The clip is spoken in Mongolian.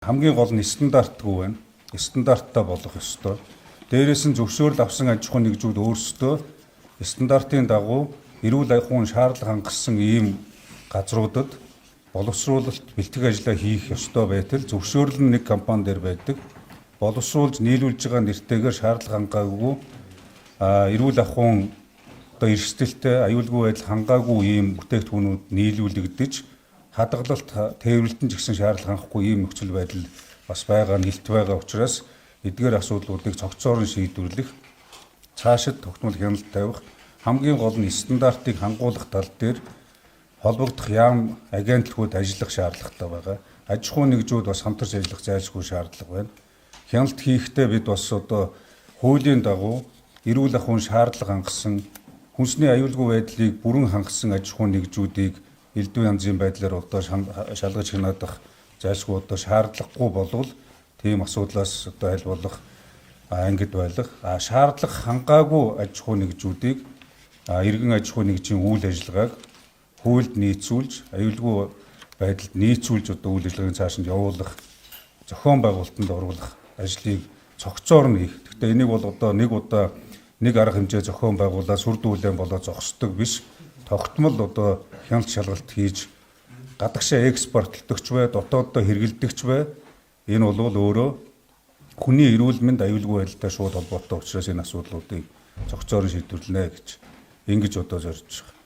Хамгийн гол нь стандартгүй байна. Стандарттай болох ёстой. Дээрээс нь зөвшөөрөл авсан аж ахуйн нэгжүүд өөрсдөө стандартын дагуу эрүүл ахуйн шаардлага хангасан ийм газруудад боловсруулалт бэлтгэх ажлаа хийх ёстой байтал зөвшөөрөл нь нэг компани дээр байдаг. Боловсруулж нийлүүлж байгаа нэртэйгээр шаардлага хангаагүй эрүүл ахуйн эрсдэлтэй аюулгүй байдал хангаагүй ийм бүтээгдэхүүнүүд нийлүүлэгдэж хадгалалт тээвэрлэлтэн ч гэсэн шаардлага хангахгүй ийм нөхцөл байдал бас байгаа нь илт байгаа учраас эдгээр асуудлуудыг цогцоор нь шийдвэрлэх, цаашид тогтмол хяналт тавих, хамгийн гол нь стандартыг хангуулах тал дээр холбогдох яам агентлагууд ажиллах шаардлагатай байгаа. Аж ахуйн нэгжүүд бас хамтарч ажиллах зайлшгүй шаардлага байна. Хяналт хийхдээ бид бас одоо хуулийн дагуу эрүүл ахуйн шаардлага хангасан, хүнсний аюулгүй байдлыг бүрэн хангасан аж ахуйн нэгжүүдийг элдв янзын байдлаар одоо шалгаж хянаадах зайлшгүй одоо шаардлагагүй болвол тийм асуудлаас одоо аль болох ангид байх. Шаардлага хангаагүй аж ахуйн нэгжүүдийг иргэн аж ахуйн нэгжийн үйл ажиллагааг хуульд нийцүүлж, аюулгүй байдалд нийцүүлж одоо үйл ажиллагааны цаашид явуулах, зохион байгуулалтанд оруулах ажлыг цогцоор нь хийх. Гэхдээ энийг бол одоо нэг удаа нэг арга хэмжээ зохион байгуулаад сүр дүүлэн болоод зогсдог биш. Тогтмол одоо хяналт шалгалт хийж гадагшаа экспортлогч бай, дотооддоо хэрэгэлдэгч бай. Энэ бол өөрөө хүний эрүүл мэнд аюулгүй байдалтай шууд холбоотой учраас энэ асуудлуудыг цогцоор нь шийдвэрлэнэ гэж ингэж одоо зорж байгаа.